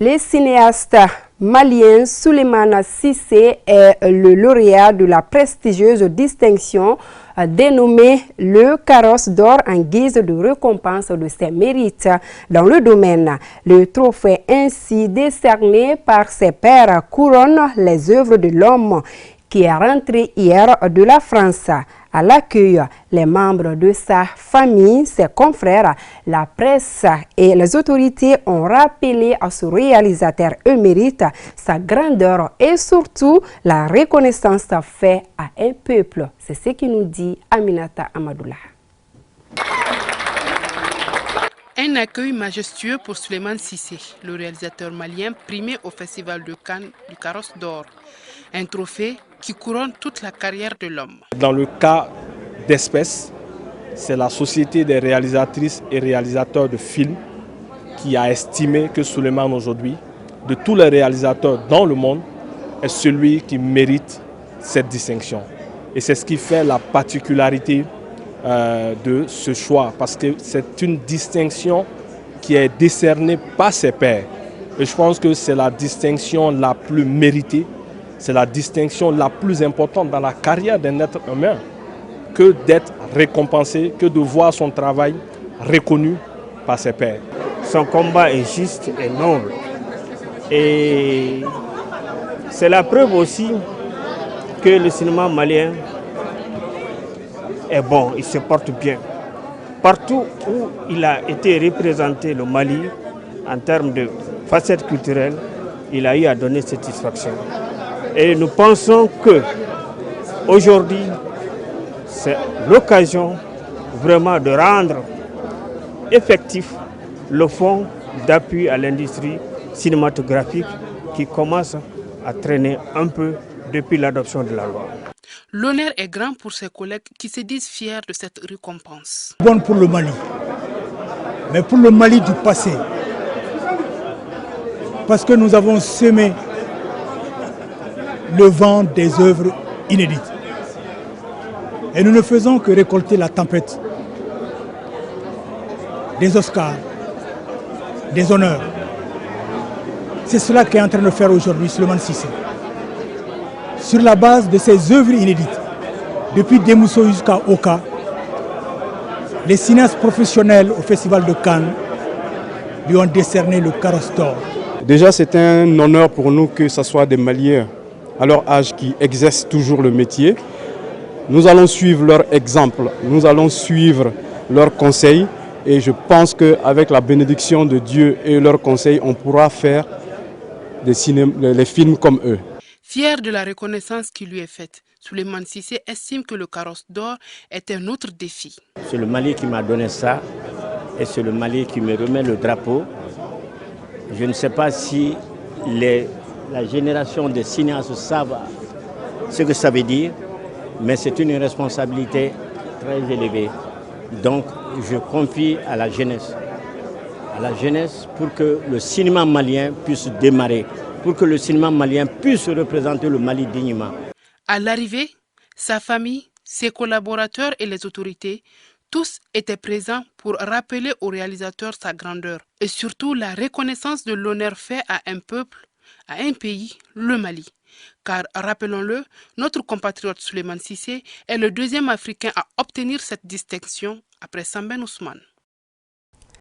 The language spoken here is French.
Le cinéaste malien Souleymane Cissé est le lauréat de la prestigieuse distinction dénommée le Carrosse d'or en guise de récompense de ses mérites dans le domaine. Le trophée ainsi décerné par ses pairs couronne les œuvres de l'homme qui est rentré hier de la France. À l'accueil, les membres de sa famille, ses confrères, la presse et les autorités ont rappelé à ce réalisateur émérite sa grandeur et surtout la reconnaissance faite à un peuple. C'est ce qui nous dit Aminata Amadoula. Un accueil majestueux pour Souleymane Cissé, le réalisateur malien primé au Festival de Cannes du Carrosse d'or. Un trophée qui couronne toute la carrière de l'homme. Dans le cas d'espèce, c'est la Société des réalisatrices et réalisateurs de films qui a estimé que Souleymane aujourd'hui, de tous les réalisateurs dans le monde, est celui qui mérite cette distinction. Et c'est ce qui fait la particularité de ce choix, parce que c'est une distinction qui est décernée par ses pairs. Et je pense que c'est la distinction la plus méritée, c'est la distinction la plus importante dans la carrière d'un être humain, que d'être récompensé, que de voir son travail reconnu par ses pairs. Son combat est juste et noble. Et c'est la preuve aussi que le cinéma malien est bon, il se porte bien. Partout où il a été représenté, le Mali, en termes de facettes culturelles, il a eu à donner satisfaction. Et nous pensons que aujourd'hui, c'est l'occasion vraiment de rendre effectif le fonds d'appui à l'industrie cinématographique qui commence à traîner un peu depuis l'adoption de la loi. L'honneur est grand pour ses collègues qui se disent fiers de cette récompense. Bonne pour le Mali, mais pour le Mali du passé, parce que nous avons semé le vent des œuvres inédites. Et nous ne faisons que récolter la tempête des Oscars, des honneurs. C'est cela qu'est en train de faire aujourd'hui Souleymane Cissé. Sur la base de ces œuvres inédites, depuis Demousso jusqu'à Oka, les cinéastes professionnels au Festival de Cannes lui ont décerné le Carrosse d'or. Déjà, c'est un honneur pour nous que ce soit des Maliens à leur âge qui exercent toujours le métier. Nous allons suivre leur exemple, nous allons suivre leurs conseils et je pense qu'avec la bénédiction de Dieu et leurs conseils, on pourra faire les films comme eux. Fier de la reconnaissance qui lui est faite, Souleymane Cissé estime que le Carrosse d'or est un autre défi. C'est le Mali qui m'a donné ça et c'est le Mali qui me remet le drapeau. Je ne sais pas si la génération des cinéastes savent ce que ça veut dire, mais c'est une responsabilité très élevée. Donc je confie à la jeunesse pour que le cinéma malien puisse démarrer, pour que le cinéma malien puisse représenter le Mali dignement. À l'arrivée, sa famille, ses collaborateurs et les autorités, tous étaient présents pour rappeler au réalisateur sa grandeur et surtout la reconnaissance de l'honneur fait à un peuple, à un pays, le Mali. Car, rappelons-le, notre compatriote Souleymane Cissé est le deuxième Africain à obtenir cette distinction après Sambène Ousmane.